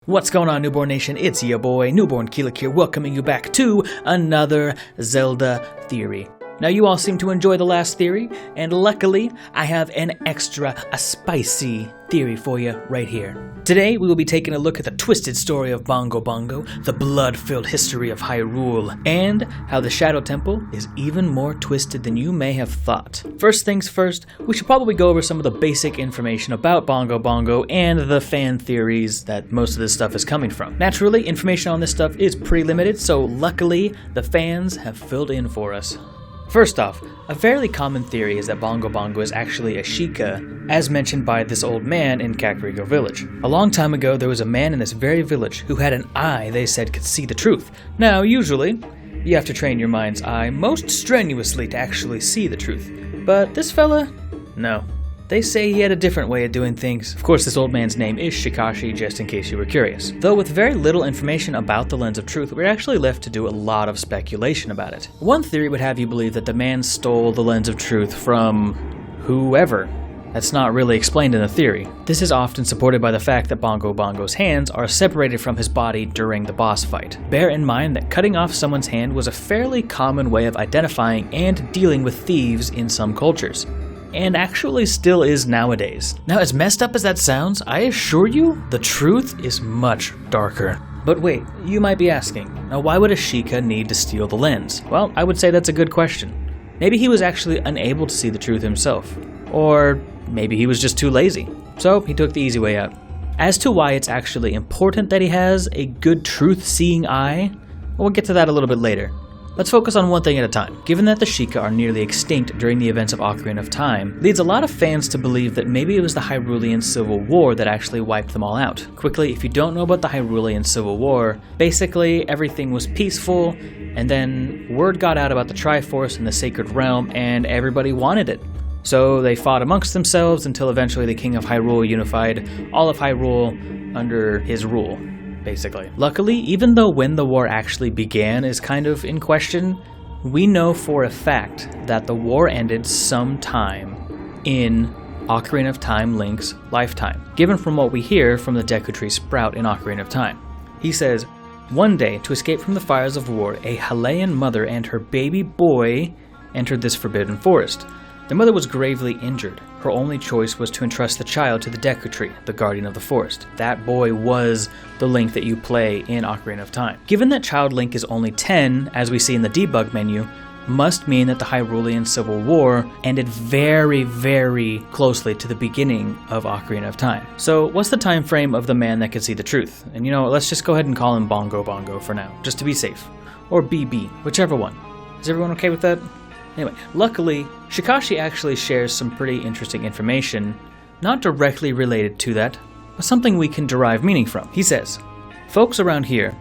What's going on, Newborn Nation? It's your boy, Newbornkilik here, welcoming you back to another Zelda Theory. Now, you all seem to enjoy the last theory, and luckily, I have a spicy theory for you right here. Today, we will be taking a look at the twisted story of Bongo Bongo, the blood-filled history of Hyrule, and how the Shadow Temple is even more twisted than you may have thought. First things first, we should probably go over some of the basic information about Bongo Bongo and the fan theories that most of this stuff is coming from. Naturally, information on this stuff is pretty limited, so luckily, the fans have filled in for us. First off, a fairly common theory is that Bongo Bongo is actually a Sheikah, as mentioned by this old man in Kakariko Village. A long time ago, there was a man in this very village who had an eye they said could see the truth. Now, usually, you have to train your mind's eye most strenuously to actually see the truth. But this fella? No. They say he had a different way of doing things. Of course, this old man's name is Shikashi, just in case you were curious. Though with very little information about the Lens of Truth, we're actually left to do a lot of speculation about it. One theory would have you believe that the man stole the Lens of Truth from whoever. That's not really explained in the theory. This is often supported by the fact that Bongo Bongo's hands are separated from his body during the boss fight. Bear in mind that cutting off someone's hand was a fairly common way of identifying and dealing with thieves in some cultures. And actually still is nowadays. Now, as messed up as that sounds, I assure you, the truth is much darker. But wait, you might be asking, now why would a Sheikah need to steal the lens? Well, I would say that's a good question. Maybe he was actually unable to see the truth himself. Or maybe he was just too lazy. So he took the easy way out. As to why it's actually important that he has a good truth-seeing eye, we'll get to that a little bit later. Let's focus on one thing at a time. Given that the Sheikah are nearly extinct during the events of Ocarina of Time, leads a lot of fans to believe that maybe it was the Hyrulian Civil War that actually wiped them all out. Quickly, if you don't know about the Hyrulian Civil War, basically everything was peaceful, and then word got out about the Triforce and the Sacred Realm, and everybody wanted it. So they fought amongst themselves until eventually the King of Hyrule unified all of Hyrule under his rule. Basically. Luckily, even though when the war actually began is kind of in question, we know for a fact that the war ended sometime in Ocarina of Time Link's lifetime, given from what we hear from the Deku Tree Sprout in Ocarina of Time. He says, "One day, to escape from the fires of war, a Hylian mother and her baby boy entered this forbidden forest. The mother was gravely injured. Her only choice was to entrust the child to the Deku Tree, the guardian of the forest. That boy was the Link that you play in Ocarina of Time. Given that Child Link is only 10, as we see in the debug menu, must mean that the Hyrulean Civil War ended very, very closely to the beginning of Ocarina of Time. So what's the time frame of the man that can see the truth? And let's just go ahead and call him Bongo Bongo for now, just to be safe. Or BB, whichever one. Is everyone okay with that? Anyway, luckily, Shikashi actually shares some pretty interesting information, not directly related to that, but something we can derive meaning from. He says, "Folks around here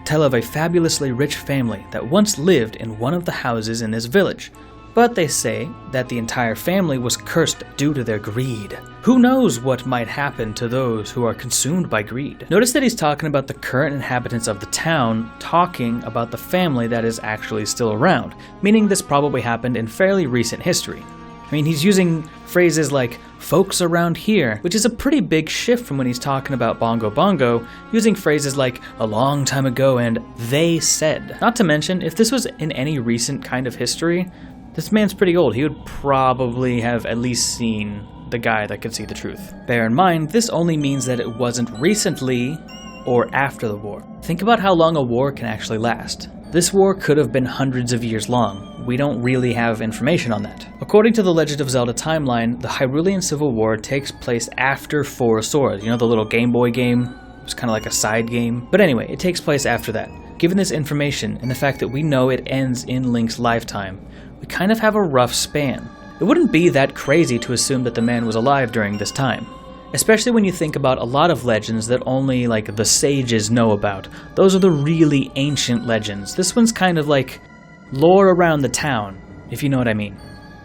tell of a fabulously rich family that once lived in one of the houses in this village, but they say that the entire family was cursed due to their greed. Who knows what might happen to those who are consumed by greed?" Notice that he's talking about the current inhabitants of the town talking about the family that is actually still around, meaning this probably happened in fairly recent history. I mean, he's using phrases like "folks around here," which is a pretty big shift from when he's talking about Bongo Bongo, using phrases like "a long time ago" and "they said." Not to mention, if this was in any recent kind of history, this man's pretty old. He would probably have at least seen the guy that could see the truth. Bear in mind, this only means that it wasn't recently or after the war. Think about how long a war can actually last. This war could have been hundreds of years long. We don't really have information on that. According to the Legend of Zelda timeline, the Hyrulean Civil War takes place after Four Swords. The little Game Boy game? It was kind of like a side game. But anyway, it takes place after that. Given this information and the fact that we know it ends in Link's lifetime, we kind of have a rough span. It wouldn't be that crazy to assume that the man was alive during this time. Especially when you think about a lot of legends that only, the sages know about. Those are the really ancient legends. This one's kind of like lore around the town, if you know what I mean.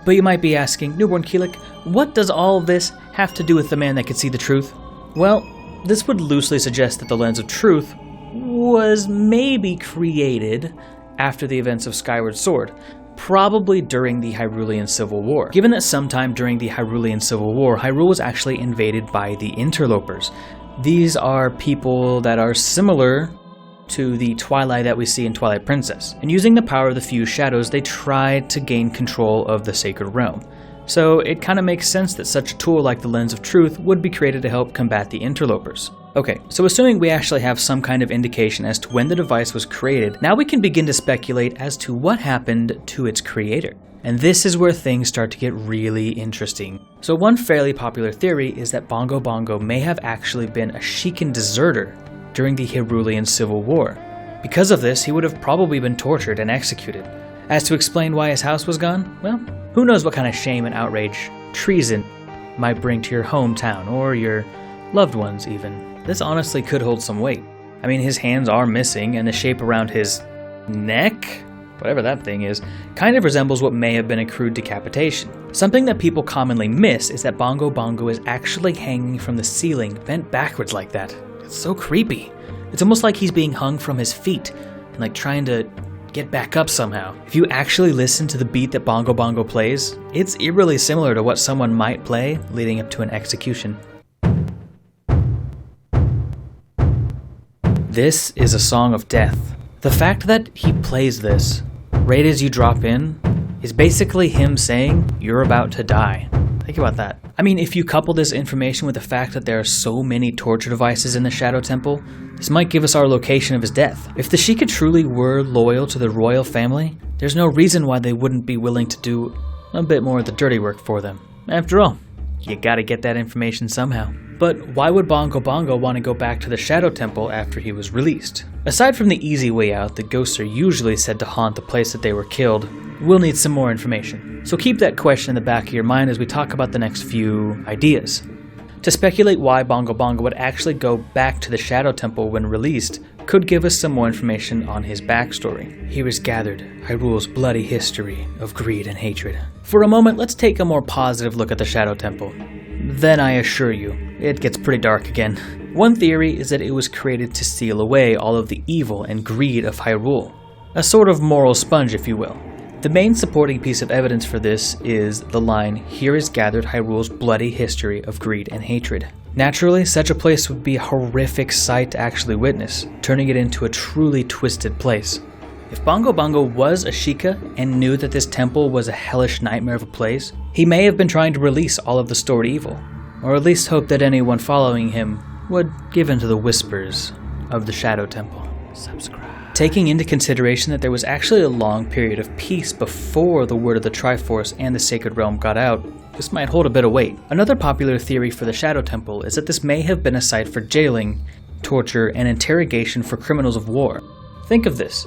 But you might be asking, Newbornkilik, what does all this have to do with the man that could see the truth? Well, this would loosely suggest that the Lens of Truth was maybe created after the events of Skyward Sword, probably during the Hyrulean Civil War. Given that sometime during the Hyrulean Civil War, Hyrule was actually invaded by the interlopers, These are people that are similar to the Twilight that we see in Twilight Princess. And using the power of the fused shadows, they try to gain control of the sacred realm. So it kind of makes sense that such a tool like the Lens of Truth would be created to help combat the interlopers. Okay, so assuming we actually have some kind of indication as to when the device was created, now we can begin to speculate as to what happened to its creator. And this is where things start to get really interesting. So one fairly popular theory is that Bongo Bongo may have actually been a Sheikah deserter during the Hyrulian Civil War. Because of this, he would have probably been tortured and executed. As to explain why his house was gone, well, who knows what kind of shame and outrage treason might bring to your hometown, or your loved ones even. This honestly could hold some weight. I mean, his hands are missing, and the shape around his neck, whatever that thing is, kind of resembles what may have been a crude decapitation. Something that people commonly miss is that Bongo Bongo is actually hanging from the ceiling, bent backwards like that. It's so creepy. It's almost like he's being hung from his feet, and like trying to get back up somehow. If you actually listen to the beat that Bongo Bongo plays, it's eerily similar to what someone might play leading up to an execution. This is a song of death. The fact that he plays this right as you drop in is basically him saying, you're about to die. Think about that. I mean, if you couple this information with the fact that there are so many torture devices in the Shadow Temple, this might give us our location of his death. If the Sheikah truly were loyal to the royal family, there's no reason why they wouldn't be willing to do a bit more of the dirty work for them. After all, you gotta get that information somehow. But why would Bongo Bongo want to go back to the Shadow Temple after he was released? Aside from the easy way out, the ghosts are usually said to haunt the place that they were killed. We'll need some more information. So keep that question in the back of your mind as we talk about the next few ideas. To speculate why Bongo Bongo would actually go back to the Shadow Temple when released could give us some more information on his backstory. Here is gathered Hyrule's bloody history of greed and hatred. For a moment, let's take a more positive look at the Shadow Temple. Then I assure you, it gets pretty dark again. One theory is that it was created to seal away all of the evil and greed of Hyrule. A sort of moral sponge, if you will. The main supporting piece of evidence for this is the line, "Here is gathered Hyrule's bloody history of greed and hatred." Naturally, such a place would be a horrific sight to actually witness, turning it into a truly twisted place. If Bongo Bongo was a Sheikah and knew that this temple was a hellish nightmare of a place, he may have been trying to release all of the stored evil, or at least hope that anyone following him would give in to the whispers of the Shadow Temple. Subscribe. Taking into consideration that there was actually a long period of peace before the word of the Triforce and the Sacred Realm got out, this might hold a bit of weight. Another popular theory for the Shadow Temple is that this may have been a site for jailing, torture, and interrogation for criminals of war. Think of this.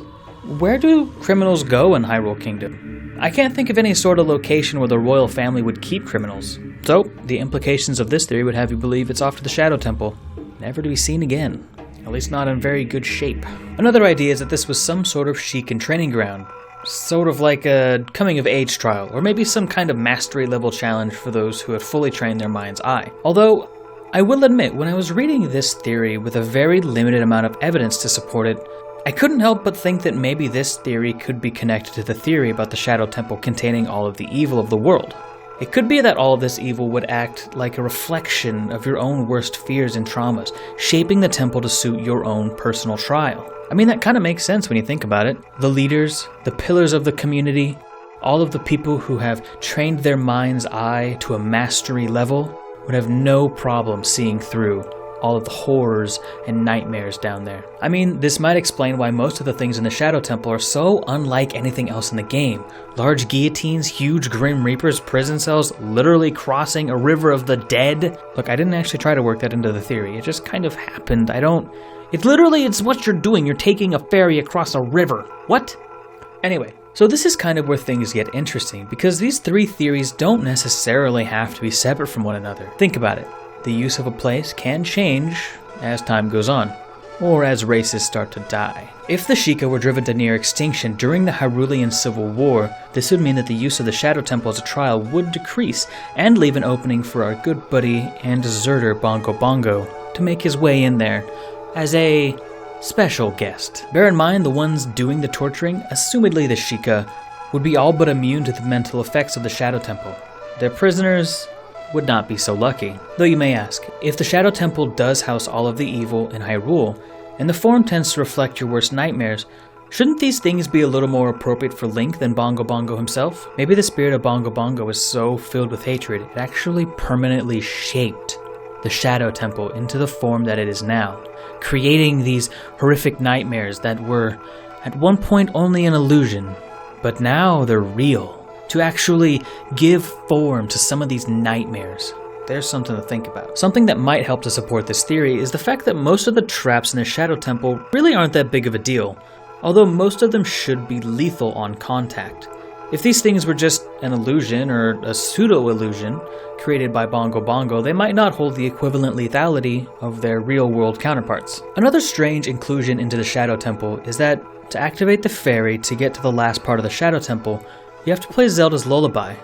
Where do criminals go in Hyrule Kingdom? I can't think of any sort of location where the royal family would keep criminals. So, the implications of this theory would have you believe it's off to the Shadow Temple, never to be seen again. At least not in very good shape. Another idea is that this was some sort of Sheikah training ground. Sort of like a coming-of-age trial, or maybe some kind of mastery-level challenge for those who had fully trained their mind's eye. Although, I will admit, when I was reading this theory with a very limited amount of evidence to support it, I couldn't help but think that maybe this theory could be connected to the theory about the Shadow Temple containing all of the evil of the world. It could be that all of this evil would act like a reflection of your own worst fears and traumas, shaping the temple to suit your own personal trial. I mean, that kind of makes sense when you think about it. The leaders, the pillars of the community, all of the people who have trained their mind's eye to a mastery level would have no problem seeing through all of the horrors and nightmares down there. I mean, this might explain why most of the things in the Shadow Temple are so unlike anything else in the game. Large guillotines, huge Grim Reapers, prison cells, literally crossing a river of the dead. Look, I didn't actually try to work that into the theory. It just kind of happened. It's what you're doing. You're taking a ferry across a river. What? Anyway, so this is kind of where things get interesting, because these three theories don't necessarily have to be separate from one another. Think about it. The use of a place can change as time goes on, or as races start to die. If the Sheikah were driven to near extinction during the Hyrulian Civil War, this would mean that the use of the Shadow Temple as a trial would decrease, and leave an opening for our good buddy and deserter Bongo Bongo to make his way in there as a special guest. Bear in mind, the ones doing the torturing, assumedly the Sheikah, would be all but immune to the mental effects of the Shadow Temple. Their prisoners, would not be so lucky. Though you may ask, if the Shadow Temple does house all of the evil in Hyrule, and the form tends to reflect your worst nightmares, shouldn't these things be a little more appropriate for Link than Bongo Bongo himself? Maybe the spirit of Bongo Bongo is so filled with hatred, it actually permanently shaped the Shadow Temple into the form that it is now, creating these horrific nightmares that were at one point only an illusion, but now they're real. To actually give form to some of these nightmares, there's something to think about. Something that might help to support this theory is the fact that most of the traps in the Shadow Temple really aren't that big of a deal, although most of them should be lethal on contact. If these things were just an illusion or a pseudo-illusion created by Bongo Bongo, they might not hold the equivalent lethality of their real-world counterparts. Another strange inclusion into the Shadow Temple is that to activate the fairy to get to the last part of the Shadow Temple, you have to play Zelda's Lullaby.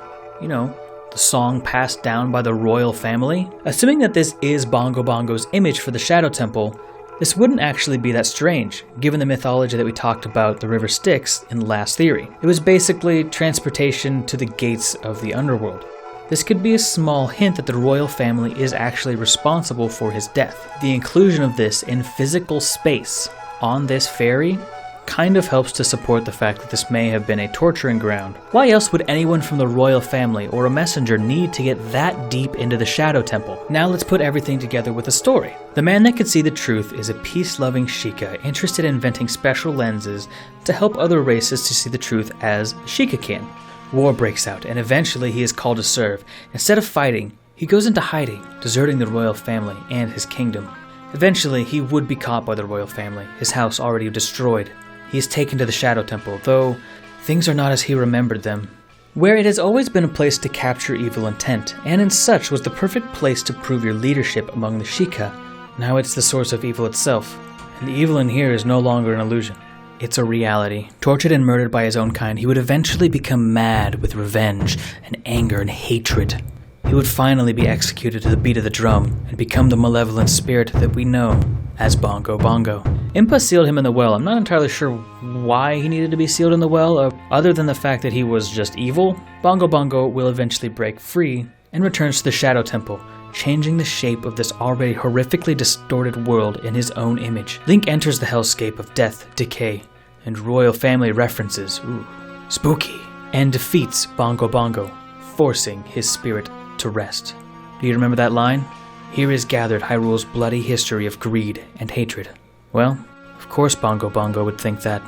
You know, the song passed down by the royal family. Assuming that this is Bongo Bongo's image for the Shadow Temple, this wouldn't actually be that strange, given the mythology that we talked about the River Styx in the last theory. It was basically transportation to the gates of the underworld. This could be a small hint that the royal family is actually responsible for his death. The inclusion of this in physical space on this ferry kind of helps to support the fact that this may have been a torturing ground. Why else would anyone from the royal family or a messenger need to get that deep into the Shadow Temple? Now let's put everything together with a story. The man that can see the truth is a peace-loving Sheikah interested in inventing special lenses to help other races to see the truth as Sheikah can. War breaks out, and eventually he is called to serve. Instead of fighting, he goes into hiding, deserting the royal family and his kingdom. Eventually, he would be caught by the royal family, his house already destroyed. He is taken to the Shadow Temple, though things are not as he remembered them, where it has always been a place to capture evil intent, and in such was the perfect place to prove your leadership among the Sheikah. Now it's the source of evil itself, and the evil in here is no longer an illusion. It's a reality. Tortured and murdered by his own kind, he would eventually become mad with revenge and anger and hatred. He would finally be executed to the beat of the drum and become the malevolent spirit that we know as Bongo Bongo. Impa sealed him in the well. I'm not entirely sure why he needed to be sealed in the well, other than the fact that he was just evil. Bongo Bongo will eventually break free and returns to the Shadow Temple, changing the shape of this already horrifically distorted world in his own image. Link enters the hellscape of death, decay, and royal family references, ooh, spooky, and defeats Bongo Bongo, forcing his spirit to rest. Do you remember that line? Here is gathered Hyrule's bloody history of greed and hatred. Well, of course Bongo Bongo would think that.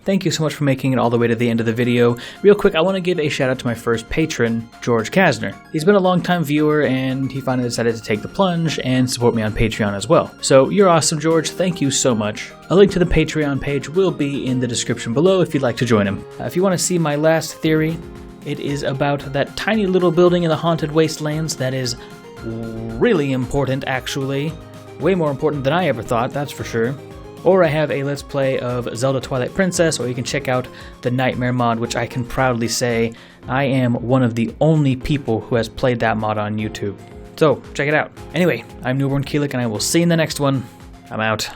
Thank you so much for making it all the way to the end of the video. Real quick, I want to give a shout out to my first patron, George Kasner. He's been a long-time viewer, and he finally decided to take the plunge and support me on Patreon as well. So you're awesome, George. Thank you so much. A link to the Patreon page will be in the description below if you'd like to join him. If you want to see my last theory, it is about that tiny little building in the Haunted Wastelands that is really important, actually. Way more important than I ever thought, that's for sure. Or I have a Let's Play of Zelda Twilight Princess, or you can check out the Nightmare mod, which I can proudly say I am one of the only people who has played that mod on YouTube. So, check it out. Anyway, I'm Newbornkilik, and I will see you in the next one. I'm out.